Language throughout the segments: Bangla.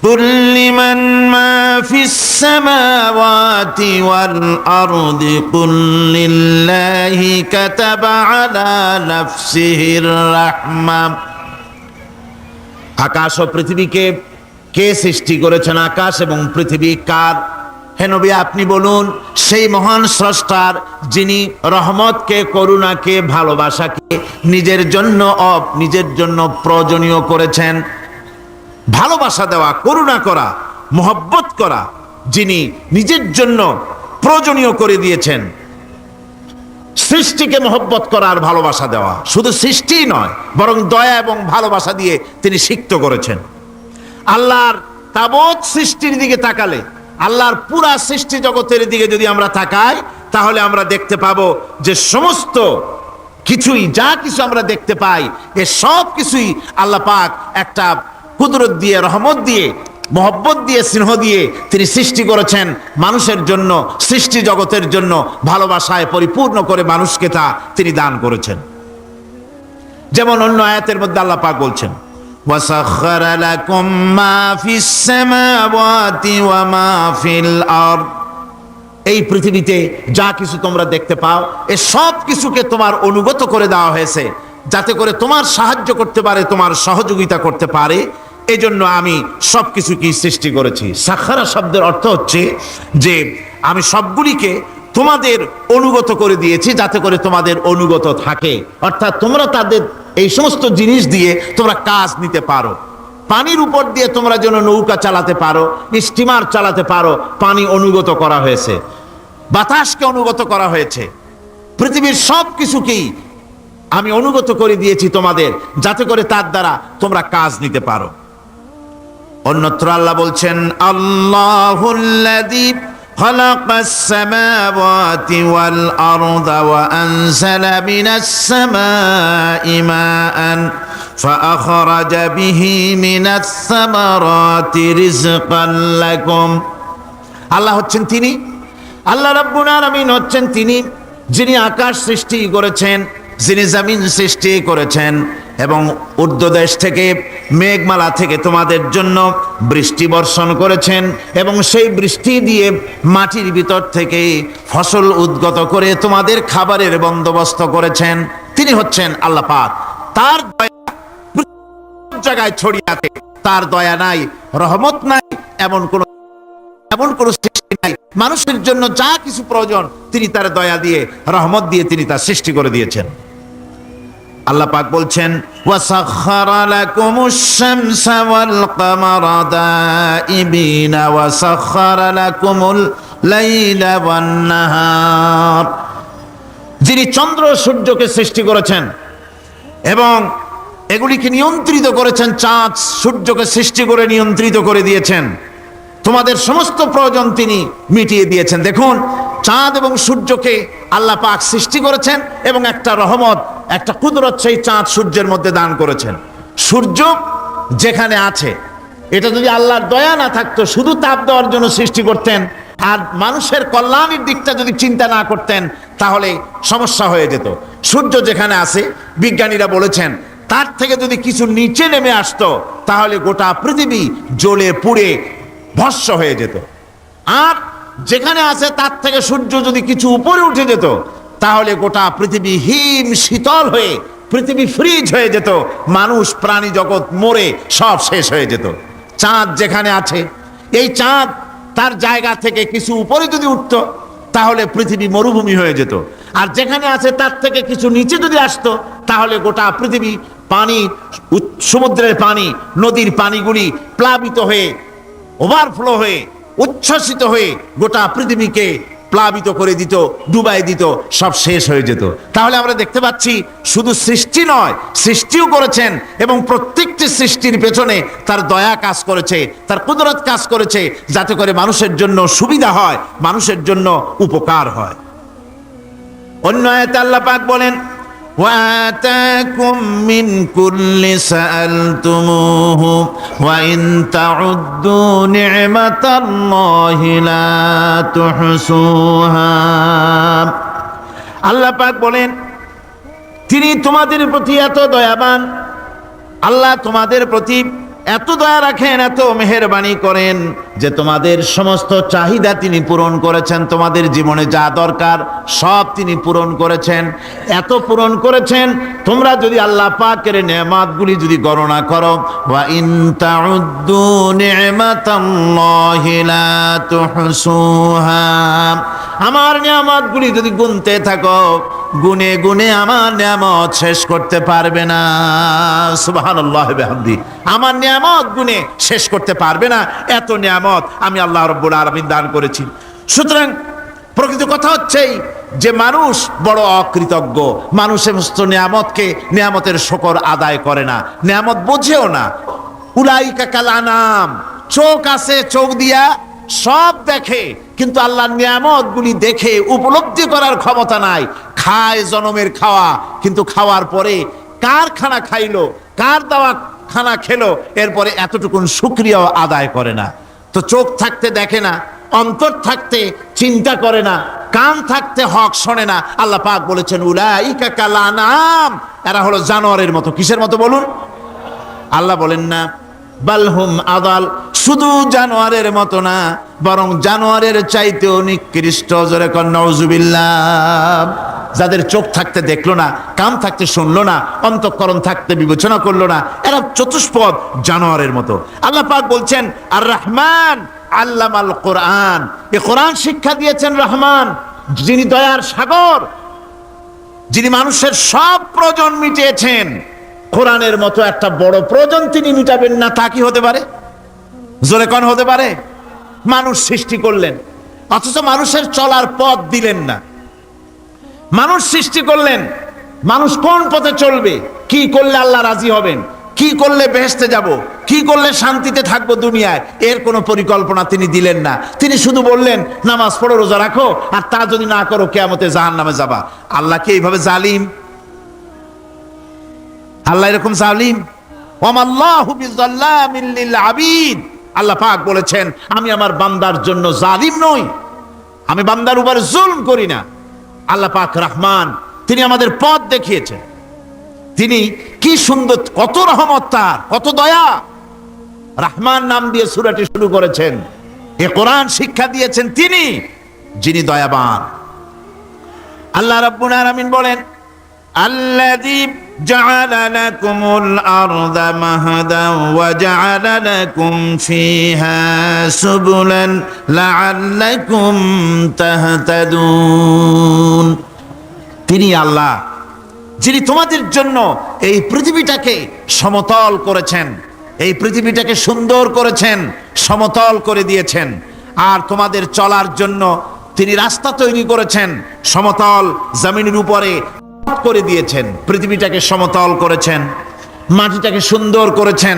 قل لمن ما في السماوات والأرض قل لله كتب على نفسه الرحمة। আকাশ ও পৃথিবীকে কে সৃষ্টি করেছেন? আকাশ এবং পৃথিবী কার? হে নবী, আপনি বলুন, সেই মহান স্রষ্টার, যিনি রহমতকে, করুণাকে, ভালোবাসাকে নিজের জন্য প্রয়োজনীয় করেছেন। ভালোবাসা দেওয়া, করুণা করা, মোহব্বত করা, যিনি নিজের জন্য প্রয়োজনীয় করে দিয়েছেন। সৃষ্টিকে মোহব্বত করা আর ভালোবাসা দেওয়া, শুধু সৃষ্টি নয় বরং দয়া এবং ভালোবাসা দিয়ে তিনি সিক্ত করেছেন। আল্লাহর তাবৎ সৃষ্টির দিকে তাকালে, আল্লাহর পুরা সৃষ্টি জগতের দিকে যদি আমরা তাকাই, তাহলে আমরা দেখতে পাবো যে সমস্ত কিছুই, যা কিছু আমরা দেখতে পাই, এ সব কিছুই আল্লাহ পাক একটা কুদরত দিয়ে, রহমত দিয়ে, মোহব্বত দিয়ে, স্নেহ দিয়ে তিনি সৃষ্টি করেছেন মানুষের জন্য, সৃষ্টি জগতের জন্য। ভালোবাসায় পরিপূর্ণ করে মানুষকে তা তিনি দান করেছেন। যেমন অন্য আয়াতের মধ্যে আল্লাহ পাক বলছেন, وَسَخَّرَ لَكُم مَّا فِي السَّمَاوَاتِ وَمَا فِي الْأَرْضِ। এই পৃথিবীতে যা কিছু তোমরা দেখতে পাও, এ সব কিছুকে তোমার অনুগত করে দেওয়া হয়েছে, যাতে করে তোমার সাহায্য করতে পারে, তোমার সহযোগিতা করতে পারে। এজন্য আমি সব কিছুকে সৃষ্টি করেছি। সাখারা শব্দের অর্থ হচ্ছে যে আমি সবগুলিকে তোমাদের অনুগত করে দিয়েছি, যাতে করে তোমাদের অনুগত থাকে। অর্থাৎ তোমরা তাদের এই সমস্ত জিনিস দিয়ে তোমরা কাজ নিতে পারো। পানির উপর দিয়ে তোমরা যেন নৌকা চালাতে পারো, স্টিমার চালাতে পারো, পানি অনুগত করা হয়েছে, বাতাসকে অনুগত করা হয়েছে। পৃথিবীর সব কিছুকেই আমি অনুগত করে দিয়েছি তোমাদের, যাতে করে তার দ্বারা তোমরা কাজ নিতে পারো। অন্যত্র আল্লাহ বলছেন, আল্লাহুল্লাযী খালাকাস সামাওয়াতি ওয়াল আরদা ওয়া আনজালা মিনাস সামাই মাআন ফাআখরাজা বিহি মিনাস সামারাতি রিজকান লাকুম। আল্লাহ হচ্ছেন তিনি, আল্লাহ রাব্বুল আলামিন হচ্ছেন তিনি, যিনি আকাশ সৃষ্টি করেছেন, যিনি জমিন সৃষ্টি করেছেন এবং ঊর্ধ্বদেশ থেকে, মেঘমালা থেকে তোমাদের জন্য বৃষ্টি বর্ষণ করেছেন এবং সেই বৃষ্টি দিয়ে মাটির ভিতর থেকে ফসল উদ্গত করে তোমাদের খাবারের বন্দোবস্ত করেছেন। তিনি হচ্ছেন আল্লাহ পাক। তার দয়া জায়গায় ছড়িয়ে আছে, তার দয়া নাই, রহমত নাই, এমন কোন সৃষ্টি নাই। মানুষের জন্য যা কিছু প্রয়োজন তিনি তার দয়া দিয়ে, রহমত দিয়ে তিনি তা সৃষ্টি করে দিয়েছেন। আল্লাহ পাক বলছেন, ওয়াসাখখারা লাকুমুশ শামসা ওয়াল কামারা দাইবিনা ওয়াসাখখারা লাকুমুল লাইলা ওয়ান নাহার। যিনি চন্দ্র সূর্যকে সৃষ্টি করেছেন এবং এগুলিকে নিয়ন্ত্রিত করেছেন, চাঁদ সূর্যকে সৃষ্টি করে নিয়ন্ত্রিত করে দিয়েছেন, তোমাদের সমস্ত প্রয়োজন তিনি মিটিয়ে দিয়েছেন। দেখুন, চাঁদ এবং সূর্যকে আল্লাহ পাক সৃষ্টি করেছেন এবং একটা রহমত, একটা কুদরত সেই চাঁদ সূর্যের মধ্যে দান করেছেন। সূর্য যেখানে আছে, এটা যদি আল্লাহর দয়া না থাকতো, শুধু তাপ দেওয়ার জন্য সৃষ্টি করতেন আর মানুষের কল্যাণের দিকটা যদি চিন্তা না করতেন, তাহলে সমস্যা হয়ে যেত। সূর্য যেখানে আছে, বিজ্ঞানীরা বলেছেন, তার থেকে যদি কিছু নিচে নেমে আসতো, তাহলে গোটা পৃথিবী জ্বলে পুড়ে ভস্ম হয়ে যেত। আর যেখানে আছে তার থেকে সূর্য যদি কিছু উপরে উঠে যেত, তাহলে গোটা পৃথিবী হিম শীতল হয়ে, পৃথিবী ফ্রিজ হয়ে যেত, মানুষ প্রাণী জগৎ মরে সব শেষ হয়ে যেত। চাঁদ যেখানে আছে, এই চাঁদ তার জায়গা থেকে কিছু উপরে যদি উঠতো, তাহলে পৃথিবী মরুভূমি হয়ে যেত। আর যেখানে আছে তার থেকে কিছু নিচে যদি আসতো, তাহলে গোটা পৃথিবী পানি, সমুদ্রের পানি, নদীর পানিগুলি প্লাবিত হয়ে, ওভারফ্লো হয়ে, উচ্ছ্বসিত হয়ে গোটা পৃথিবীকে প্লাবিত করে দিত, ডুবাই দিত, সব শেষ হয়ে যেত। তাহলে আমরা দেখতে পাচ্ছি, শুধু সৃষ্টি নয়, সৃষ্টিও করেছেন এবং প্রত্যেকটি সৃষ্টির পেছনে তার দয়া কাজ করেছে, তার কুদরত কাজ করেছে, যাতে করে মানুষের জন্য সুবিধা হয়, মানুষের জন্য উপকার হয়। অন্য আয়াতে আল্লাহ পাক বলেন, وآتاكم من كل سألتموه وإن تعدوا نعمة الله لا تحصوها। আল্লাহ পাক বলেন, তিনি তোমাদের প্রতি এত দয়াবান, আল্লাহ তোমাদের প্রতি এত দয়া রাখেন, এত মেহেরবানি করেন যে তোমাদের সমস্ত চাহিদা তিনি পূরণ করেছেন। তোমাদের জীবনে যা দরকার সব তিনি পূরণ করেছেন। এত পূরণ করেছেন, তোমরা যদি আল্লাহ পাকের নেয়ামতগুলি যদি গণনা করো, ওয়া ইন তাউদ্দু নি'মাতাল্লাহি লা তুহসুহা, আমার নিয়ামতগুলি যদি গুনতে থাকো, গুনে গুনে আমার নিয়ামত শেষ করতে পারবে না। সুবহানাল্লাহি ওয়া বিহামদি, আমার নিয়ামত গুনে শেষ করতে পারবে না, এত নিয়ামত আমি আল্লাহ রাব্বুল আলামিন দান করেছি। সুতরাং প্রকৃত কথা হচ্ছে যে মানুষ বড় অকৃতজ্ঞ, মানুষ সমস্ত নিয়ামতকে, নিয়ামতের শুকর আদায় করে না, নিয়ামত বোঝেও না। উলাইকা কাল আনাম, চোখ আছে, চোখ দিয়া সব দেখে, কিন্তু আল্লাহর নিয়ামতগুলি দেখে উপলব্ধি করার ক্ষমতা নাই। খায় জনমের খাওয়া, কিন্তু খাওয়ার পরে কার খানা খাইলো, কার দেওয়া খানা খেলো, এরপরে এতটুকুন শুকরিয়াও আদায় করে না। তো চোখ থাকতে দেখে না, অন্তর থাকতে চিন্তা করে না, কান থাকতে হক শোনে না। আল্লাহ পাক বলেছেন উলাইকা কাল আনাম, এরা হলো জানোয়ারের মতো। কিসের মতো বলুন? আল্লাহ বলেন না বালহুম আদাল, শুধু জানোয়ারের মতো না, বরং জানোয়ারের চাইতেও নিকৃষ্ট। জোরে কর নাউজুবিল্লাহ। যাদের চোখ থাকতে দেখলো না, কান থাকতে শুনলো না, অন্তঃকরণ থাকতে বিবেচনা করলো না, এরা চতুষ্পদ জানোয়ারের মতো। আল্লাহ পাক বলছেন আর রহমান আল্লামাল কোরআন, এ কোরআন শিক্ষা দিয়েছেন রহমান, যিনি দয়ার সাগর, যিনি মানুষের সব প্রয়োজন মিটিয়েছেন। কোরআনের মতো একটা বড় প্রয়োজন তিনি মিটাবেন না, তা কি হতে পারে? জোরে কোন হতে পারে? মানুষ সৃষ্টি করলেন, অথচ মানুষের চলার পথ দিলেন না। মানুষ সৃষ্টি করলেন, মানুষ কোন পথে চলবে, কি করলে আল্লাহ রাজি হবেন, কি করলে বেহেশতে যাব, কি করলে শান্তিতে থাকবো দুনিয়ায়, এর কোনো পরিকল্পনা তিনি দিলেন না। তিনি শুধু বললেন নামাজ পড়ো, রোজা রাখো, আর তা যদি না করো কিয়ামতে জাহান্নামে যাবা। আল্লাহ কি এইভাবে জালিম? আল্লাহ এরকম জালিম? ওয়ামাল্লাহু বিযাল্লামিল লিল আবিদ, আল্লাহ পাক বলেছেন আমি আমার বান্দার জন্য জালিম নই, আমি বান্দার উপর জুলম করি না। আল্লাহ পাক রহমান, তিনি আমাদের পথ দেখিয়েছেন। তিনি কি সুন্দর, কত রহমত তার, কত দয়া। রহমান নাম দিয়ে সূরাটি শুরু করেছেন। এ কোরআন শিক্ষা দিয়েছেন তিনি, যিনি দয়াবান। আল্লাহ রাব্বুল আলামিন বলেন আল্লাযী জাআলা লাকুমুল আরদা মাহাদান ওয়া জাআলা লাকুম ফীহা সুবুলান লাআল্লাকুম তাহতাদুন। তিনি আল্লাহ যিনি তোমাদের জন্য এই পৃথিবীটাকে সমতল করেছেন, এই পৃথিবীটাকে সুন্দর করেছেন, সমতল করে দিয়েছেন। আর তোমাদের চলার জন্য তিনি রাস্তা তৈরি করেছেন, সমতল জমিনের উপরে করে দিয়েছেন, পৃথিবীটাকে সমতল করেছেন, মাটিটাকে সুন্দর করেছেন,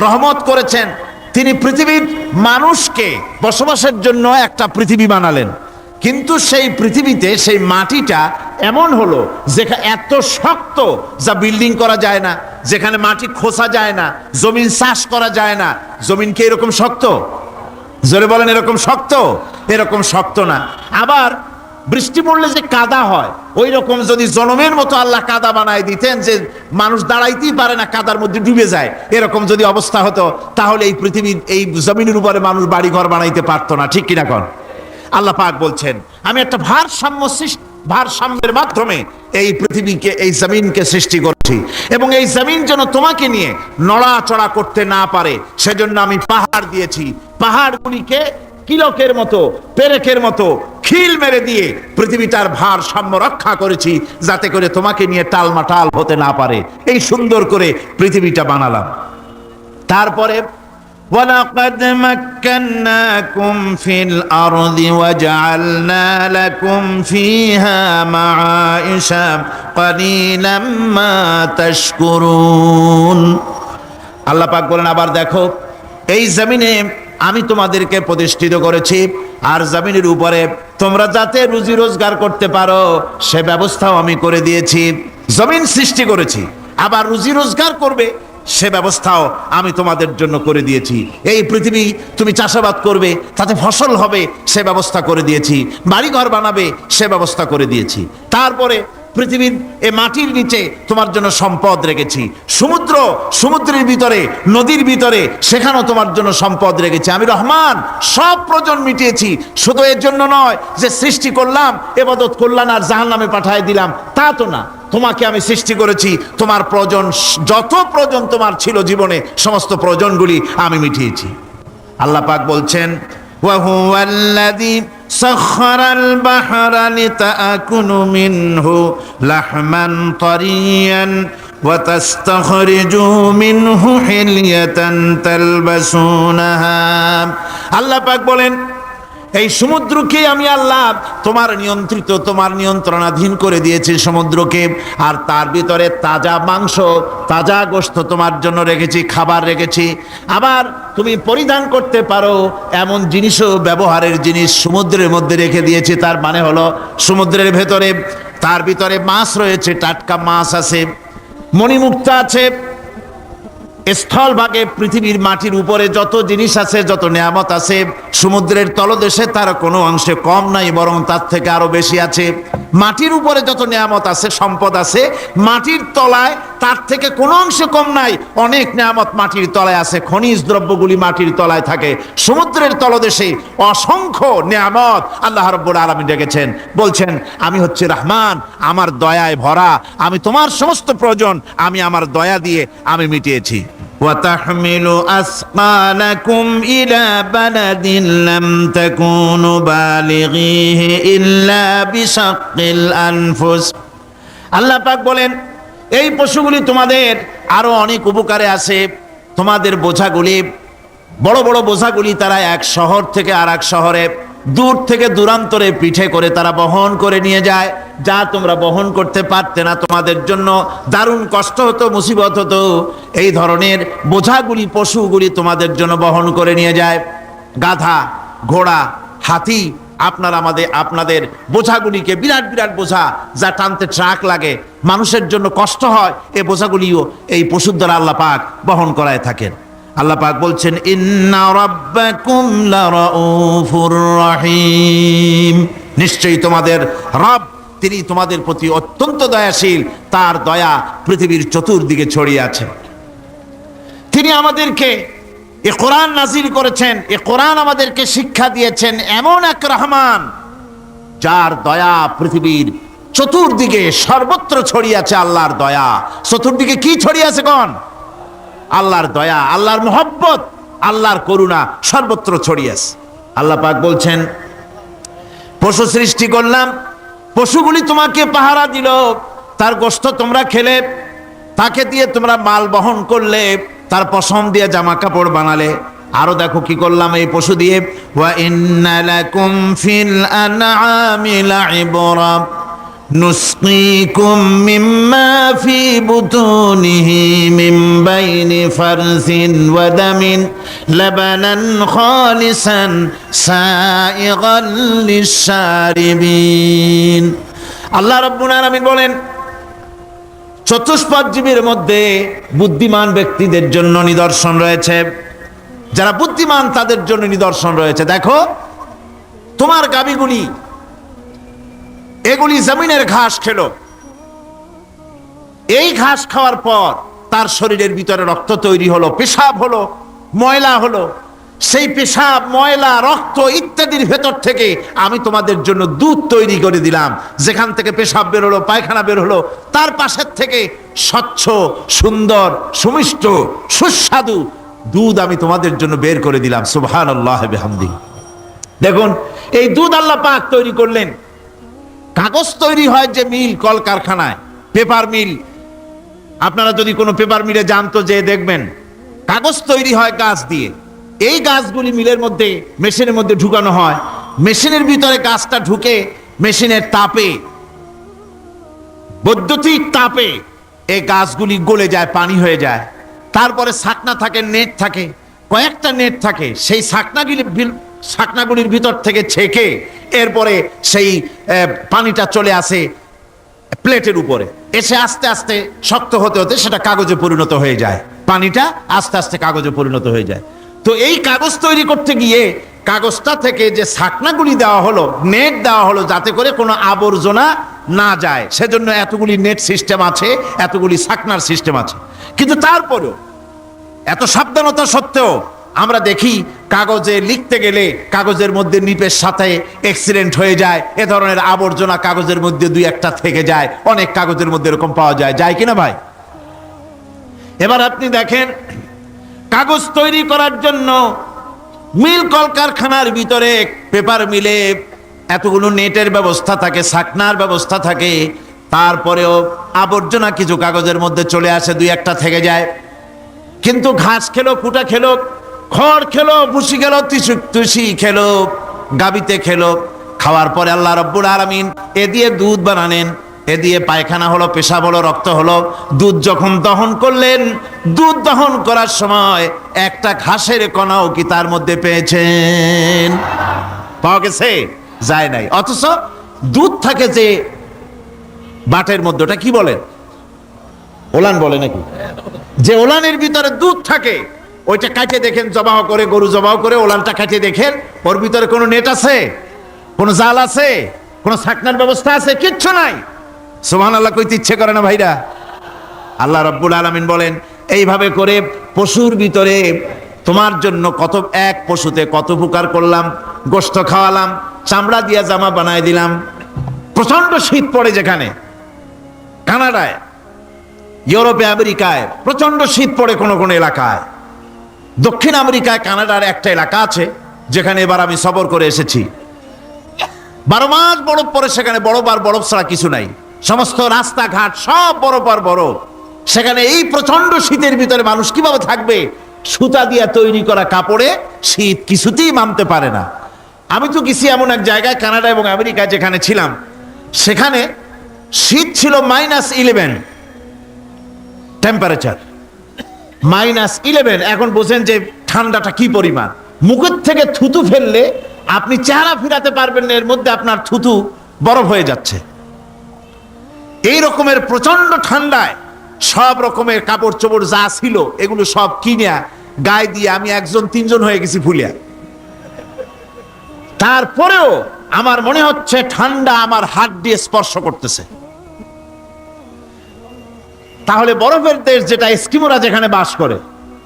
রহমত করেছেন। তিনি পৃথিবীর মানুষকে বসবাসের জন্য একটা পৃথিবী বানালেন, কিন্তু সেই পৃথিবীতে সেই মাটিটা এমন হলো যেখানে এত শক্ত যা বিল্ডিং করা যায় না, যেখানে মাটি খোসা যায় না, জমিন চাষ করা যায় না। জমিন কি এরকম শক্ত? জোরে বলেন, এরকম শক্ত? এরকম শক্ত না। আবার বৃষ্টি পড়লে যে কাদা হয়, ওই রকম যদি জনমের মতো আল্লাহ কাদা বানায় দিতেন যে মানুষ দাঁড়াইতেই পারে না, কাদার মধ্যে ডুবে যায়, এরকম যদি অবস্থা হতো, তাহলে এই পৃথিবীর এই জমিনের উপরে মানুষ বাড়ি ঘর বানাইতে পারতো না। ঠিক কিনা কন? আল্লাহ পাক বলছেন আমি একটা ভারসাম্যের মাধ্যমে এই পৃথিবীকে, এই জমিনকে সৃষ্টি করছি, এবং এই জমিন যেন তোমাকে নিয়ে নড়াচড়া করতে না পারে সেজন্য আমি পাহাড় দিয়েছি। পাহাড়গুলিকে কিলকের মতো, পেরেকের মতো খিল মেরে দিয়ে পৃথিবীটার ভারসাম্য রক্ষা করেছি, যাতে করে তোমাকে নিয়ে টালমাটাল হতে না পারে। এই সুন্দর করে পৃথিবীটা বানালাম। তারপরে وَلَقَدْ مَكَّنَّاكُمْ فِي الْأَرْضِ وَجَعَلْنَا لَكُمْ فِيهَا مَعَائِشَ قَلِيلًا مَا تَشْكُرُونَ। আল্লাহ পাক বলেন আবার দেখো, এই জমিনে আমি তোমাদেরকে প্রতিষ্ঠিত করেছি, আর জমিনের উপরে তোমরা যাতে রুজি রোজগার করতে পারো সে ব্যবস্থাও আমি করে দিয়েছি। জমিন সৃষ্টি করেছি, আবার রুজি রোজগার করবে সে ব্যবস্থাও আমি তোমাদের জন্য করে দিয়েছি। এই পৃথিবী তুমি চাষাবাদ করবে, তাতে ফসল হবে সে ব্যবস্থা করে দিয়েছি, বাড়িঘর বানাবে সে ব্যবস্থা করে দিয়েছি। তারপরে পৃথিবীর এ মাটির নিচে তোমার জন্য সম্পদ রেখেছি, সমুদ্রের ভিতরে, নদীর ভিতরে, সেখানেও তোমার জন্য সম্পদ রেখেছি। আমি রহমান, সব প্রয়োজন মিটিয়েছি। শুধু এর জন্য নয় যে সৃষ্টি করলাম, ইবাদত করলাম আর জাহান্নামে পাঠিয়ে দিলাম, তা তো না। তোমাকে আমি সৃষ্টি করেছি, তোমার প্রয়োজন, যত প্রয়োজন তোমার ছিল জীবনে, সমস্ত প্রয়োজনগুলি আমি মিটিয়েছি। আল্লাহ পাক বলছেন, وهو الذي سخر البحر لتأكلوا منه لحما طريا وتستخرجوا منه حلية تلبسونها। আল্লাহ পাক বলেন, এই সমুদ্রকে আমি আল্লাহ তোমার নিয়ন্ত্রণাধীন করে দিয়েছি সমুদ্রকে, আর তার ভিতরে তাজা মাংস, তাজা গোশত তোমার জন্য রেখেছি, খাবার রেখেছি। আবার তুমি পরিধান করতে পারো এমন জিনিসও, ব্যবহারের জিনিস সমুদ্রের মধ্যে রেখে দিয়েছি। তার মানে হলো সমুদ্রের ভেতরে, তার ভিতরে মাছ রয়েছে, টাটকা মাছ আছে, মণিমুক্তা আছে। স্থলভাগে পৃথিবীর মাটির উপরে যত জিনিস আছে, যত নিয়ামত আছে, সমুদ্রের তলদেশে তার কোনো অংশে কম নাই, বরং তার থেকে আরো বেশি আছে। মাটির উপরে যত নিয়ামত আছে, সম্পদ আছে, মাটির তলায় তার থেকে কোনো অংশে কম নাই। অনেক নিয়ামত মাটির তলায় আছে, খনিজ দ্রব্যগুলি মাটির তলায় থাকে। সমুদ্রের তলদেশে অসংখ্য নিয়ামত আল্লাহ রাব্বুল আলামিন রেখেছেন। বলছেন, আমি হচ্ছে রহমান, আমার দয়ায় ভরা, আমি তোমার সমস্ত প্রয়োজন আমি আমার দয়া দিয়ে আমি মিটিয়েছি। وتحمل أثقالكم إلى بلد لم تكونوا بالغيه إلا بشق الأنفس। আল্লাহ পাক বলেন, এই পশুগুলি তোমাদের আরো অনেক উপকারে আছে। তোমাদের বোঝাগুলি, বড় বড় বোঝাগুলি তারা এক শহর থেকে আর এক শহরে, দূর থেকে দূরান্তরে পিঠে করে তারা বহন করে নিয়ে যায়, যা তোমরা বহন করতে পারতে না। তোমাদের জন্য দারুণ কষ্ট হতো, মুসিবত হতো। এই ধরনের বোঝাগুলি, পশুগুলি তোমাদের জন্য বহন করে নিয়ে যায়। গাধা, ঘোড়া, হাতি, আপনাদের বোঝাগুলিকে, বিরাট বিরাট বোঝা যা টানতে ট্রাক লাগে, মানুষের জন্য কষ্ট হয়, এই বোঝাগুলিও এই পশুর দ্বারা আল্লাহ পাক বহন করায় থাকেন। আল্লাহ পাক বলছেন, ইন্না রাব্বাকুম লারাউফুর রহিম, নিশ্চয়ই তোমাদের রব, তিনি তোমাদের প্রতি অত্যন্ত দয়াশীল, তার দয়া পৃথিবীর চতুর্দিকে ছড়িয়ে আছে। তিনি আমাদেরকে এ কোরআন নাজিল করেছেন, এ কোরআন আমাদেরকে শিক্ষা দিয়েছেন এমন এক রহমান, যার দয়া পৃথিবীর চতুর্দিকে সর্বত্র ছড়িয়ে আছে। আল্লাহর দয়া চতুর্দিকে কি ছড়িয়ে আছে কোন? আল্লাহর দয়া, আল্লাহর মোহব্বত, আল্লাহর করুণা সর্বত্র ছড়িয়ে আছে। আল্লাহ পাক বলছেন, পশু সৃষ্টি করলাম, পশুগুলি তোমাকে পাহারা দিল, তার গোশত তোমরা খেলে, তাকে দিয়ে তোমরা মাল বহন করলে, তার পশম দিয়ে জামা কাপড় বানালে। আরো দেখো কি করলাম এই পশু দিয়ে, ওয়া ইন্না লাকুম ফিল আনআমি লাইবরা নুসকিকুম মিম্মা ফি বুতুনিহি মিন বাইনি ফারসিন ওয়া দামিন লাবানান খালিসান সাইগান লিশ-শারিবিন। আল্লাহ রাব্বুল আলামিন বলেন, চতুষ্পদ জীবের মধ্যে বুদ্ধিমান ব্যক্তিদের জন্য নিদর্শন রয়েছে। যারা বুদ্ধিমান তাদের জন্য নিদর্শন রয়েছে। দেখো, তোমার গাভীগুলি, এগুলি জমিনের ঘাস খেলো, এই ঘাস খাওয়ার পর তার শরীরের ভিতরে রক্ত তৈরি হলো, পেশাব হলো, ময়লা হলো। সেই পেশাব, ময়লা, রক্ত ইত্যাদির ভেতর থেকে আমি তোমাদের জন্য দুধ তৈরি করে দিলাম। যেখান থেকে পেশাব বের হলো, পায়খানা বের হলো, তার পাশের থেকে স্বচ্ছ, সুন্দর, সুমিষ্ট, সুস্বাদু দুধ আমি তোমাদের জন্য বের করে দিলাম। সুবহানাল্লাহ বিহামদি। দেখুন, এই দুধ আল্লাহ পাক তৈরি করলেন। কাগজ তৈরি হয় যে মিল, কলকারখানায়, পেপার মিল, আপনারা যদি কোনো পেপার মিলে যান তো যে দেখবেন কাগজ তৈরি হয় গাছ দিয়ে। এই গাছগুলি মিলের মধ্যে, মেশিনের মধ্যে ঢুকানো হয়। মেশিনের ভিতরে গাছটা ঢুকে মেশিনের তাপে, বৈদ্যুতিক তাপে এই গাছগুলি গলে যায়, পানি হয়ে যায়। তারপরে ছাকনা থাকে, নেট থাকে, কয়েকটা নেট থাকে। সেই ছাকনাগুলির ভিতর থেকে ছেঁকে এরপরে সেই পানিটা চলে আসে প্লেটের উপরে, এসে আস্তে আস্তে শক্ত হতে হতে সেটা কাগজে পরিণত হয়ে যায়। পানিটা আস্তে আস্তে কাগজে পরিণত হয়ে যায়। তো এই কাগজ তৈরি করতে গিয়ে কাগজটা থেকে যে ছাকনাগুলি দেওয়া হলো, নেট দেওয়া হলো, যাতে করে কোনো আবর্জনা না যায়, সেজন্য এতগুলি নেট সিস্টেম আছে, এতগুলি সাকনার সিস্টেম আছে। কিন্তু তারপরেও এত সাবধানতা সত্ত্বেও আমরা দেখি কাগজে লিখতে গেলে কাগজের মধ্যে নিপের সাথে অ্যাক্সিডেন্ট হয়ে যায়, এ ধরনের আবর্জনা কাগজের মধ্যে দুই একটা থেকে যায়, অনেক কাগজের মধ্যে এরকম পাওয়া যায়, যায় কিনা ভাই? এবার আপনি দেখেন, কাগজ তৈরি করার জন্য মিল কলকারখানার ভিতরে পেপার মিলে এতগুলো নেটের ব্যবস্থা থাকে, সাকনার ব্যবস্থা থাকে, তারপরেও আবর্জনা কিছু কাগজের মধ্যে চলে আসে, দুই একটা থেকে যায়। কিন্তু ঘাস খেলো, কুটা খেলো, খড় খেলো, ভুসি খেলো, তুষি খেলো, গাবিতে খেলো, খাওয়ার পরে আল্লাহ রাব্বুল আলামিন এ দিয়ে দুধ বানালেন, এ দিয়ে পায়খানা হলো, পেশাব হলো, রক্ত হলো। দুধ যখন দহন করলেন, দুধ দহন করার সময় একটা ঘাসের কণাও কি তার মধ্যে পেয়েছেন? পাওয়া গেছে? যায় নাই। অথচ দুধ থাকে যে বাটের মধ্যে, ওটা কি বলেন? ওলান বলে নাকি? যে ওলানের ভিতরে দুধ থাকে, ওইটা কাটে দেখেন, জবাহ করে, গরু জবাহ করে ওলানটা কাটে দেখেন, ওর ভিতরে কোনো নেট আছে, কোনো জাল আছে, কোনো ছাকনার ব্যবস্থা আছে? কিচ্ছু নাই। সুবহানাল্লাহ কইতে ইচ্ছে করে না ভাইরা? আল্লাহ রাব্বুল আলামিন বলেন, এইভাবে করে পশুর ভিতরে তোমার জন্য কত, এক পশুতে কত উপকার করলাম, গোশত খাওয়ালাম, চামড়া দিয়া জামা বানায় দিলাম। প্রচন্ড শীত পড়ে যেখানে, কানাডায়, ইউরোপে, আমেরিকায় প্রচন্ড শীত পড়ে কোন কোন এলাকায়। দক্ষিণ আমেরিকায় কানাডার একটা এলাকা আছে যেখানে এবার আমি সফর করে এসেছি। 12 মাস বরফ পড়ে সেখানে, বরফ আর বরফ ছাড়া কিছু নাই, সমস্ত রাস্তাঘাট সব বরফ আর বরফ। সেখানে এই প্রচন্ড শীতের ভিতরে মানুষ কিভাবে থাকবে? সুতা দিয়ে তৈরি করা কাপড়ে শীত কিছুতেই মানতে পারে না। আমি তো গেছি এমন এক জায়গায়, কানাডা এবং আমেরিকায় যেখানে ছিলাম, সেখানে শীত ছিল -11 টেম্পারেচার, -11। এখন বোঝেন যে ঠান্ডাটা কি পরিমাণ। মুখের থেকে থুতু ফেললে আপনি চেহারা ফিরাতে পারবেন না, এর মধ্যে আপনার থুতু বরফ হয়ে যাচ্ছে। এই রকমের প্রচন্ড ঠান্ডায় সব রকমের কাপড় চোপড় যা ছিল এগুলো সব কিনে গায়ে দিয়ে আমি 1-3 হয়ে গেছি ফুলিয়া। তারপরেও আমার মনে হচ্ছে ঠান্ডা আমার হাত দিয়ে স্পর্শ করতেছে। তাহলে বরফের দেশ যেটা, এস্কিমোরা যেখানে বাস করে,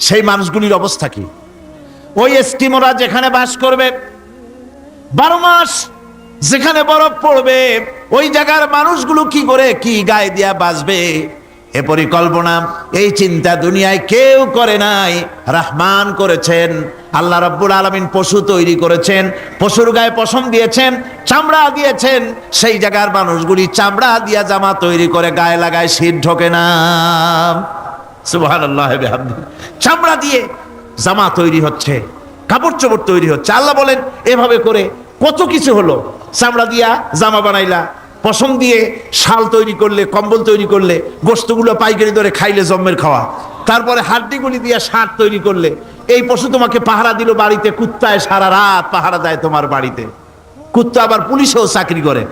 সেই মানুষগুলির অবস্থা কি? ওই এস্কিমোরা যেখানে বাস করবে, 12 মাস যেখানে বরফ পড়বে, ওই জায়গার মানুষগুলো কি করে, কি গায়ে দিয়া বাঁচবে? এ পরিকল্পনা, এই চিন্তা দুনিয়ায় কেউ করে নাই, রহমান করেছেন। আল্লাহ রাব্বুল আলামিন পশু তৈরি করেছেন, পশুর গায়ে পশম দিয়েছেন, চামড়া দিয়েছেন, সেই জায়গার মানুষগুলি চামড়া দিয়া জামা তৈরি করে গায়ে লাগায়, শীত ঢোকে না। সুবহানাল্লাহ বিহামদিহি। চামড়া দিয়ে জামা তৈরি হচ্ছে, কাপড় চোপড় তৈরি হচ্ছে। আল্লাহ বলেন এভাবে করে কত কিছু হলো। চামড়া দিয়া জামা বানাইলা, পশম দিয়ে শাল তৈরি করলে, কম্বল তৈরি করলে, গোশতগুলো পাইকারি দরে খাইলে জম্মের খাওয়া, তারপরে হাড্ডিগুলি দিয়ে শার্ট তৈরি করলে। এই পশু তোমাকে পাহারা দিল বাড়িতে, কুত্তায় সারা রাত পাহারা দেয় তোমার বাড়িতে। কুত্তা আবার পুলিশেও চাকরি করে।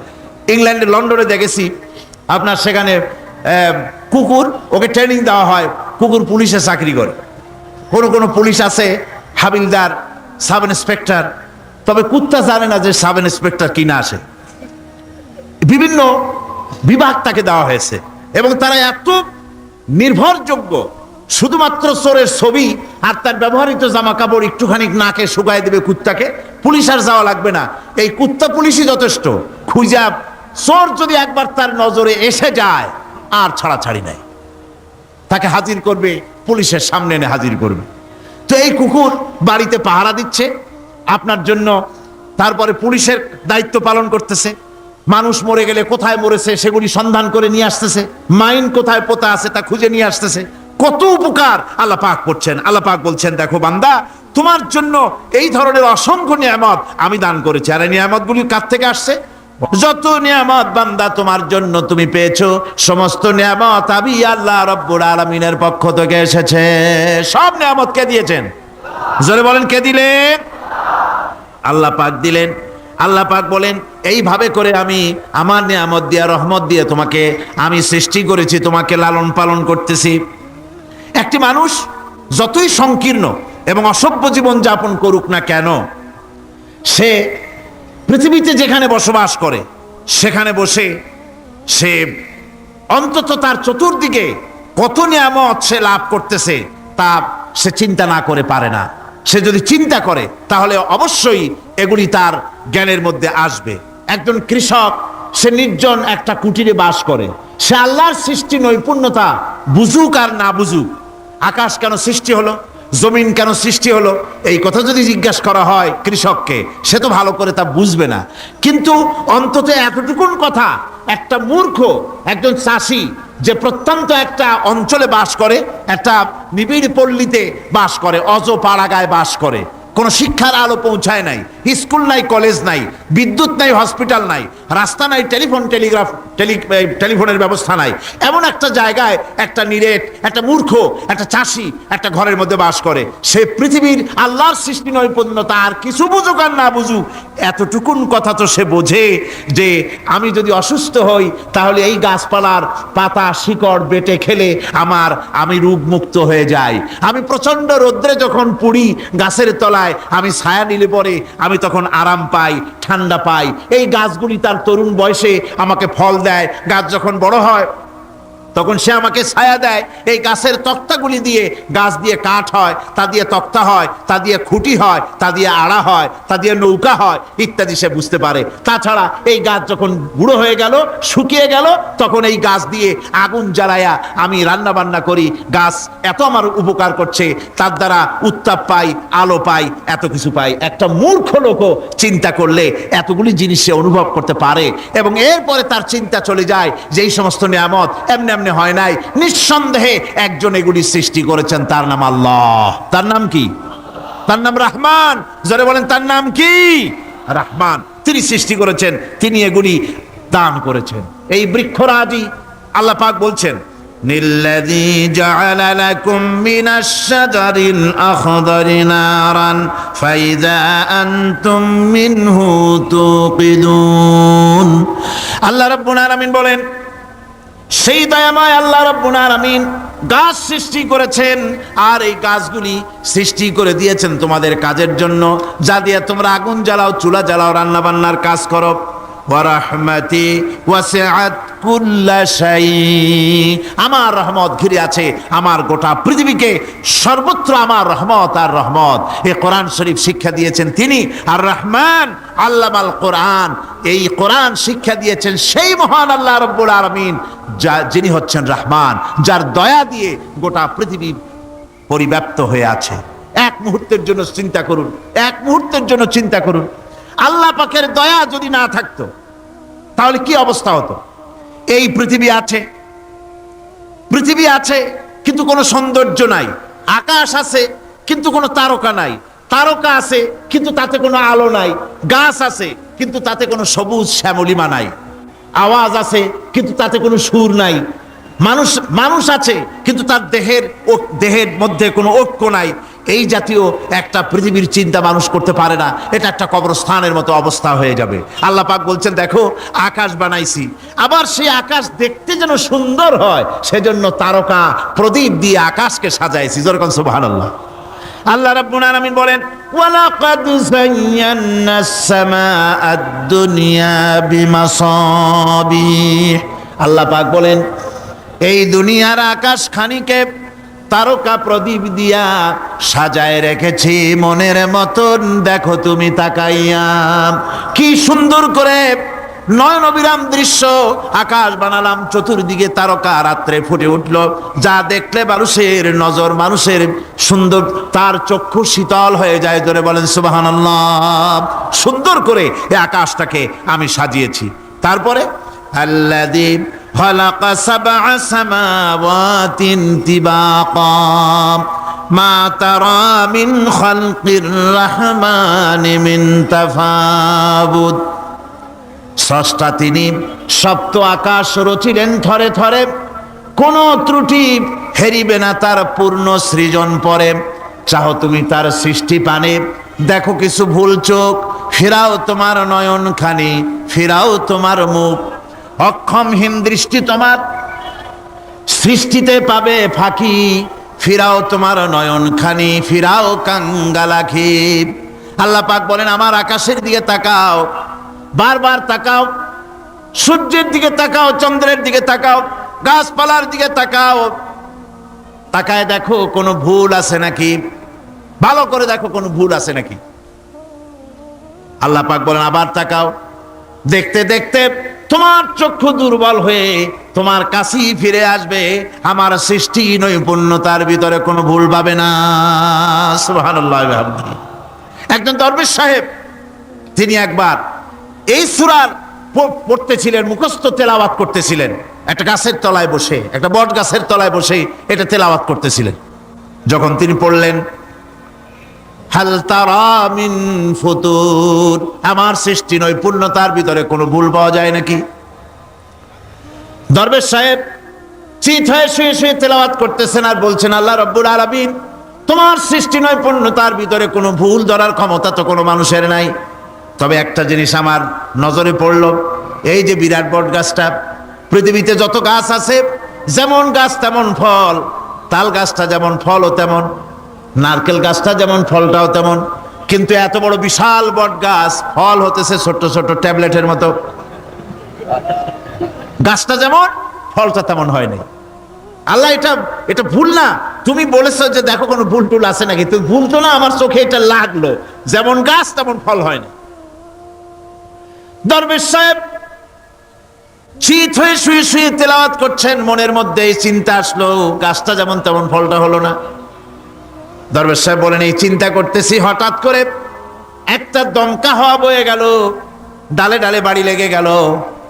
ইংল্যান্ডে, লন্ডনে দেখেছি আপনার, সেখানে কুকুর, ওকে ট্রেনিং দেওয়া হয়, কুকুর পুলিশে চাকরি করে। কোনো পুলিশ আছে হাবিলদার, সাব ইন্সপেক্টর, তবে কুত্তা জানে না যে সাব ইন্সপেক্টর কিনা আসে। বিভিন্ন বিভাগ তাকে দেওয়া হয়েছে এবং তারা এত নির্ভরযোগ্য, শুধুমাত্র চোরের ছবি আর তার ব্যবহৃত জামা কাপড় একটুখানি নাকে শুকায় দেবে কুত্তাকে, পুলিশ আর যাওয়া লাগবে না। এই কুত্তা পুলিশই যথেষ্ট। খুঁজা চোর যদি একবার তার নজরে এসে যায়, আর ছাড়াছাড়ি নাই, তাকে হাজির করবে, পুলিশের সামনে এনে হাজির করবে। তো এই কুকুর বাড়িতে পাহারা দিচ্ছে আপনার জন্য, তারপরে পুলিশের দায়িত্ব পালন করতেছে। মানুষ মরে গেলে কোথায় মরেছে সেগুলি সন্ধান করে নিয়ে আসতেছে, মাইন কোথায় পোতা আছে তা খুঁজে নিয়ে আসতেছে। কত উপকার আল্লাহ পাক করছেন। আল্লাহ পাক বলছেন, দেখো বান্দা, তোমার জন্য এই ধরনের অসংখ্য নিয়ামত আমি দান করেছি। আর এই নিয়ামতগুলি কার থেকে আসছে? যত নিয়ামত বান্দা তোমার জন্য তুমি পেয়েছো, সমস্ত নিয়ামত আমি আল্লাহ রাব্বুল আলামিনের পক্ষ থেকে এসেছে। সব নিয়ামত কে দিয়েছেন? জোরে বলেন, কে দিলেন? আল্লাহ পাক দিলেন। আল্লাহ পাক বলেন, এইভাবে করে আমি আমার নিয়ামত দিয়া, রহমত দিয়ে তোমাকে আমি সৃষ্টি করেছি, তোমাকে লালন পালন করতেছি। একটি মানুষ যতই সংকীর্ণ এবং অসভ্য জীবন যাপন করুক না কেন, সে পৃথিবীতে যেখানে বসবাস করে সেখানে বসে সে অন্তত তার চতুর্দিকে কত নিয়ামত সে লাভ করতেছে তা সে চিন্তা না করে পারে না। সে যদি চিন্তা করে তাহলে অবশ্যই এগুলি তার জ্ঞানের মধ্যে আসবে। একজন কৃষক, সে নির্জন একটা কুটিরে বাস করে। সে আল্লাহর সৃষ্টি নৈপুণ্যতা বুঝুক আর না বুঝুক, আকাশ কেন সৃষ্টি হলো, জমিন কেন সৃষ্টি হলো, এই কথা যদি জিজ্ঞাসা করা হয় কৃষককে, সে তো ভালো করে তা বুঝবে না। কিন্তু অন্তত এতটুকুন কথা একটা মূর্খ, একজন চাষি যে প্রত্যন্ত একটা অঞ্চলে বাস করে, একটা নিবিড় পল্লীতে বাস করে, অজ পাড়াগায় বাস করে, কোনো শিক্ষার আলো পৌঁছায় নাই, স্কুল নাই, কলেজ নাই, বিদ্যুৎ নাই, হসপিটাল নাই, রাস্তা নাই, টেলিফোনের ব্যবস্থা নাই, এমন একটা জায়গায় একটা নিরেট, একটা মূর্খ, একটা চাষি একটা ঘরের মধ্যে বাস করে। সে পৃথিবীর আল্লাহর সৃষ্টি নৈপুণ্যতা আর কিছু বুঝুক আর না বুঝুক, এতটুকুন কথা তো সে বোঝে যে আমি যদি অসুস্থ হই তাহলে এই গাছপালার পাতা শিকড় বেটে খেলে আমি রোগমুক্ত হয়ে যাই। আমি প্রচন্ড রৌদ্রে যখন পুড়ি গাছের তলায়, আমি ছায়া নিলে পরে আমি তখন আরাম পাই, ঠান্ডা পাই। এই গাছগুলি তার তরুণ বয়সে আমাকে ফল দেয়, গাছ যখন বড় হয় তখন সে আমাকে ছায়া দেয়। এই গাছের তক্তাগুলি দিয়ে, গাছ দিয়ে কাঠ হয়, তা দিয়ে তক্তা হয়, তা দিয়ে খুঁটি হয়, তা দিয়ে আড়া হয়, তা দিয়ে নৌকা হয় ইত্যাদি সে বুঝতে পারে। তাছাড়া এই গাছ যখন বুড়ো হয়ে গেল, শুকিয়ে গেল, তখন এই গাছ দিয়ে আগুন জ্বালায়া আমি রান্না বান্না করি। গাছ এত আমার উপকার করছে, তার দ্বারা উত্তাপ পাই, আলো পাই, এত কিছু পাই। একটা মূর্খ লোকও চিন্তা করলে এতগুলি জিনিস সে অনুভব করতে পারে, এবং এরপরে তার চিন্তা চলে যায় যে এই সমস্ত নিয়ামত এমনি এমনি হয় নাই, নিঃসন্দেহে একজন এগুলি সৃষ্টি করেছেন, তার নাম আল্লাহ। তার নাম কি? তার নাম রহমান। যারা বলেন তার নাম কি? রহমান। তিনি সৃষ্টি করেছেন, তিনি এগুলি দান করেছেন। এই বৃক্ষরাজি আল্লাহ পাক বলছেন, নিল্লাযী জাআলা লাকুম মিনাশ শাজারিল আখদারি নারান ফাইযা আনতুম মিনহু তুকিদুন। আল্লাহ রাব্বুল আলামিন বলেন, সেই দয়াময় আল্লাহ রাব্বুল আলামিন গাছ সৃষ্টি করেছেন, আর এই গাছগুলি সৃষ্টি করে দিয়েছেন তোমাদের কাজের জন্য, যা দিয়ে তোমরা আগুন জ্বালাও, চুলা জ্বালাও, রান্না বান্নার কাজ করো। ওয়া রাহমাতি ওয়াসিআত কুল্লা শাই, আমার রহমত ঘিরে আছে আমার গোটা পৃথিবীকে, সর্বত্র আমার রহমত আর রহমত। এই কোরআন শরীফ শিক্ষা দিয়েছেন তিনি আর রহমান আল্লামাল কোরআন। এই কোরআন শিক্ষা দিয়েছেন সেই মহান আল্লাহ রাব্বুল আলামিন, যিনি হচ্ছেন রহমান, যার দয়া দিয়ে গোটা পৃথিবী পরিব্যাপ্ত হয়ে আছে। এক মুহূর্তের জন্য চিন্তা করুন, এক মুহূর্তের জন্য চিন্তা করুন, আল্লাহ পাকের দয়া যদি না থাকতো তাহলে কি অবস্থা হতো? এই পৃথিবী আছে, পৃথিবী আছে কিন্তু কোনো সৌন্দর্য নাই, আকাশ আছে কিন্তু কোনো তারকা নাই, তারকা আছে কিন্তু তাতে কোনো আলো নাই, গাছ আছে কিন্তু তাতে কোনো সবুজ শ্যামলিমা নাই, আওয়াজ আছে কিন্তু তাতে কোনো সুর নাই, মানুষ আছে কিন্তু তার দেহের মধ্যে কোনো ঐক্য নাই। এই জাতীয় একটা পৃথিবীর চিন্তা মানুষ করতে পারে না। এটা একটা কবরস্থানের মতো অবস্থা হয়ে যাবে। আল্লাহ পাক বলছেন, দেখো আকাশ বানাইছি, আবার সেই আকাশ দেখতে যেন সুন্দর হয় সেজন্য তারকা প্রদীপ দিয়ে আকাশকে সাজাইছি। যেরকম সুবহানাল্লাহ। আল্লাহ রাব্বুল আলামিন বলেন, ওয়ালাকাদ যায়্যানাস সামাআদ দুনিয়া বিমাসাবিহ। আল্লাহ পাক বলেন, এই দুনিয়ার আকাশ খানিকে তারকা প্রদীপ দিয়া সাজায় রেখেছি মনের মতন। দেখো তুমি তাকাইয়া, কি সুন্দর করে নয়ন অবিরাম দৃশ্য আকাশ বানালাম, চতুর্দিকে তারকা রাত্রে ফুটে উঠল, যা দেখলে মানুষের নজর, মানুষের সুন্দর, তার চক্ষু শীতল হয়ে যায়। ধরে বলেন সুবহানাল্লাহ। সুন্দর করে এই আকাশটাকে আমি সাজিয়েছি। তারপরে আল্লাযী খালাকা সাবআ সামাওয়াতিন তিবাকা মা তারা মিন খালকির রহমানি মিন তাফাবুত। স্রষ্টা তিনি সপ্ত আকাশ রচিলেন থরে থরে, কোনো ত্রুটি হেরিবে না তার পূর্ণ সৃজন পরে। চাহো তুমি তার সৃষ্টি পানে, দেখো কিছু ভুল চোখ, ফিরাও তোমার নয়ন খানি, ফিরাও তোমার মুখ। অক্ষমহীন দৃষ্টি তোমার সৃষ্টিতে পাবে ফাঁকি, ফিরাও তোমার নয়ন খানি, ফিরাও কাঙ্গালাখি। আল্লাহ পাক বলেন, আমার আকাশের দিকে তাকাও, বারবার তাকাও, সূর্যের দিকে তাকাও, চন্দ্রের দিকে তাকাও, গাছপালার দিকে তাকাও, তাকায় দেখো কোনো ভুল আছে নাকি, ভালো করে দেখো কোনো ভুল আছে নাকি। আল্লাহ পাক বলেন আবার তাকাও, দেখতে দেখতে তোমার চক্ষু দুর্বল হয়ে তোমার কাছেই ফিরে আসবে, আমার সৃষ্টি নৈপুণ্যতার ভিতরে কোনো ভুল পাবে না। সুবহানাল্লাহ। একজন দরবেশ সাহেব, তিনি একবার এই সূরার পড়তেছিলেন, মুখস্থ তেলাওয়াত করতেছিলেন, একটা গাছের তলায় বসে, একটা বট গাছের তলায় বসে এটা তেলাওয়াত করতেছিলেন। যখন তিনি পড়লেন হাল তারা মিন ফুতুর, আমার সৃষ্টি নৈপুণ্যতার ভিতরে কোনো ভুল পাওয়া যায় নাকি। দরবেশ সাহেব চিত হয়ে শুয়ে শুয়ে তেলাওয়াত করতেছেন আর বলছেন আল্লাহ রাব্বুল আলামিন, তোমার সৃষ্টি নৈপুণ্যতার ভিতরে কোনো ভুল ধরার ক্ষমতা তো কোনো মানুষের নাই। তবে একটা জিনিস আমার নজরে পড়ল, এই যে বিরাট বট গাছটা, পৃথিবীতে যত গাছ আছে যেমন গাছ তেমন ফল, তাল গাছটা যেমন ফলও তেমন, নারকেল গাছটা যেমন ফলটাও তেমন, কিন্তু এত বড় বিশাল বট গাছ ফল হতেছে ছোট্ট ছোট্ট ট্যাবলেটের মতো। গাছটা যেমন ফলটা তেমন হয়নি। আল্লাহ এটা ভুল না, তুমি বলেছো যে দেখো কোনো ভুল টুল আছে নাকি, তুমি ভুল তো না, আমার চোখে এটা লাগলো, যেমন গাছ তেমন ফল হয়নি। দরবেশ সাহেব চিত হয়ে শুয়ে শুয়ে তেলাওয়াত করছেন, মনের মধ্যে এই চিন্তা আসলো গাছটা যেমন তেমন ফলটা হলো না। দরবেশ সাহেব বলেন এই চিন্তা করতেছি, হঠাৎ করে একটা দমকা হাওয়া বয়ে গেল, ডালে ডালে বাড়ি লেগে গেল,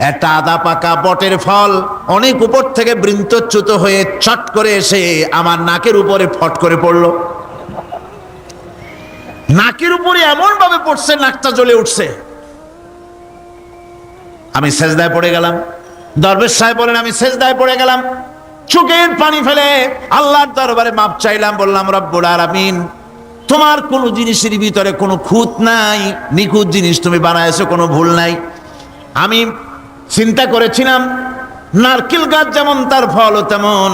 একটা আদা পাকা বটের ফল অনেক উপর থেকে বৃন্তচ্যুত হয়ে চট করে এসে আমার নাকের উপরে ফট করে পড়লো। নাকের উপরে এমন ভাবে পড়ছে নাকটা জ্বলে উঠছে। আমি সেজদায় পড়ে গেলাম। দরবেশ সাহেব বলেন আমি সেজদায় পড়ে গেলাম, চোখের পানি ফেলে আল্লাহর দরবারে মাপ চাইলাম, বললাম রব্বুল আলামিন, তোমার কোনো জিনিসের ভিতরে কোনো খুঁত নাই, নিখুঁত জিনিস তুমি বানাইছো, কোনো ভুল নাই। আমি চিন্তা করেছিলাম নারকেল গাছ যেমন তার ফলও তেমন,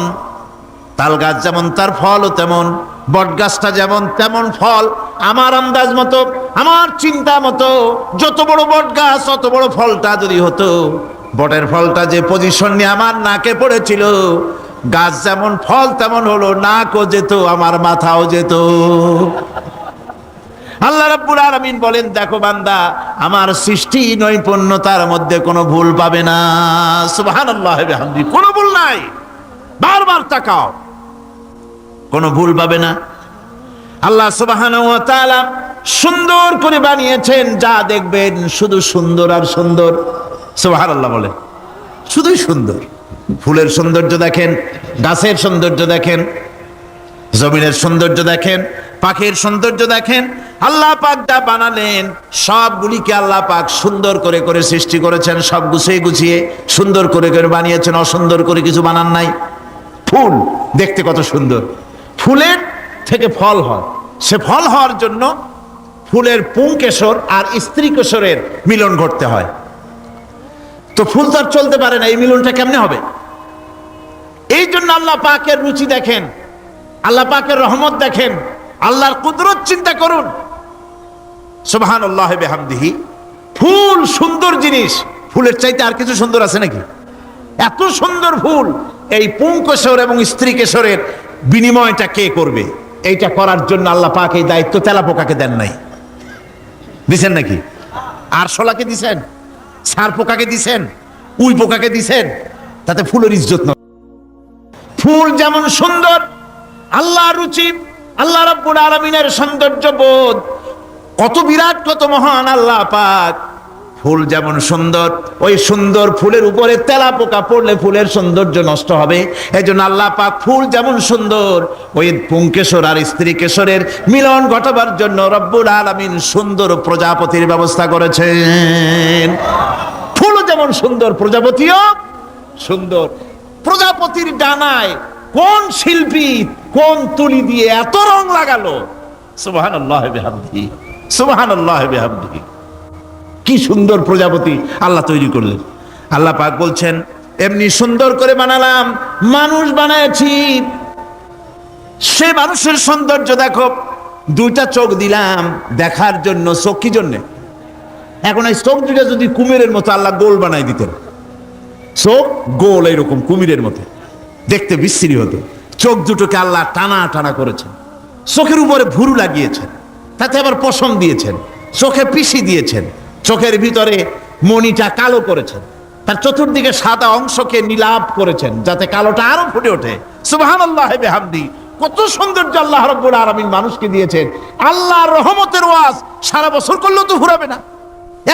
তাল গাছ যেমন তার ফলও তেমন, বট গাছটা যেমন তেমন ফল। আমার আন্দাজ মতো, আমার চিন্তা মতো যত বড় বট গাছ অত বড় ফলটা যদি হতো, বটের ফলটা যে পজিশন নিয়ে আমার নাকে পড়েছিল, গাছ যেমন ফল তেমন হলো, নাকও যেত আমার মাথাও যেত। আল্লাহ রাব্বুল আলামিন বলেন দেখো বান্দা, আমার সৃষ্টি নৈপুণ্যতার মধ্যে কোনো ভুল পাবে না। সুবহানাল্লাহ ওয়া বিহামদিহি, কোনো ভুল নাই, বারবার তাকাও, কোনো ভুল পাবে না। আল্লাহ সুবহানাহু ওয়া তাআলা সুন্দর করে বানিয়েছেন, যা দেখবেন শুধু সুন্দর আর সুন্দর। সুবহানাল্লাহ বলে, শুধুই সুন্দর। ফুলের সৌন্দর্য দেখেন, গাছের সৌন্দর্য দেখেন, জমিনের সৌন্দর্য দেখেন, পাখির সৌন্দর্য দেখেন। আল্লাহ পাক যা বানালেন সবগুলিকে আল্লাহ পাক সুন্দর করে করে সৃষ্টি করেছেন, সব গুছিয়ে গুছিয়ে সুন্দর করে করে বানিয়েছেন, অসুন্দর করে কিছু বানান নাই। ফুল দেখতে কত সুন্দর, ফুলের থেকে ফল হয়, সে ফল হওয়ার জন্য ফুলের পুংকেশর আর স্ত্রী কেশরের মিলন ঘটতে হয়। তো ফুল তো আর চলতে পারে না, এই মিলনটা কেমনে হবে? এই জন্য আল্লাহ পাকের রুচি দেখেন, আল্লাহ পাকের রহমত দেখেন, আল্লাহর কুদরত চিন্তা করুন। সুবহানাল্লাহ ওয়া বিহামদিহি। ফুল সুন্দর জিনিস, ফুলের চাইতে আর কিছু সুন্দর আছে নাকি? এত সুন্দর ফুল, এই পুংকেশর এবং স্ত্রী কেশরের বিনিময়টা কে করবে? এইটা করার জন্য আল্লাহ পাক এই দায়িত্ব তেলাপোকাকে দেন নাই, দিছেন নাকি? আরশোলাকে দিছেন, ছার পোকাকে দিছেন, উই পোকাকে দিছেন, তাতে ফুলের ইজ্জত নয়। ফুল যেমন সুন্দর, আল্লাহর রুচি, আল্লাহ রাব্বুল আলামিনের সৌন্দর্য বোধ কত বিরাট, কত মহান আল্লাহ পাক। ফুল যেমন সুন্দর, ওই সুন্দর ফুলের উপরে তেলাপোকা পড়লে ফুলের সৌন্দর্য নষ্ট হবে। এই জন্য আল্লাহ পাক ফুল যেমন সুন্দর, ওই পুংকেশর আর স্ত্রী কেশরের মিলন ঘটাবার জন্য রব্বুল আলামিন সুন্দর প্রজাপতির ব্যবস্থা করেছেন। ফুল যেমন সুন্দর, প্রজাপতিও সুন্দর। প্রজাপতির ডানায় কোন শিল্পী কোন তুলি দিয়ে এত রং লাগালো! সুবহানাল্লাহ ওয়া বিহামদিহি, সুবহানাল্লাহ ওয়া বিহামদিহি। কি সুন্দর প্রজাপতি আল্লাহ তৈরি করলেন। আল্লাহ পাক বলছেন এমনি সুন্দর করে বানালাম, মানুষ বানাইছি, সে মানুষের সৌন্দর্য দেখো। দুইটা চোখ দিলাম দেখার জন্য, চোখ কি জন্যে? এখন এই চোখ দুটা যদি কুমিরের মতো আল্লাহ গোল বানাই দিতেন, চোখ গোল এরকম কুমিরের মতো, দেখতে বিশ্রী হতো। চোখ দুটোকে আল্লাহ টানা টানা করেছেন, চোখের উপরে ভুরু লাগিয়েছেন, তাতে আবার পশম দিয়েছেন, চোখে পিসি দিয়েছেন, চোখের ভিতরে মণিটা কালো করেছেন, তার চতুর্দিকে সাদা অংশকে নীলাভ করেছেন যাতে কালোটা আরো ফুটে ওঠে। সুবহানাল্লাহ বিহামদি, কত সৌন্দর্য আল্লাহ রাব্বুল আলামিন মানুষকে দিয়েছেন। আল্লাহর রহমতের ওয়াজ সারা বছর করলেও তো ফুরাবে না,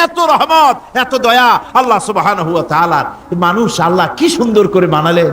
এত রহমত, এত দয়া আল্লাহ সুবহানাহু ওয়া তাআলা। মানুষ আল্লাহ কি সুন্দর করে বানালেন।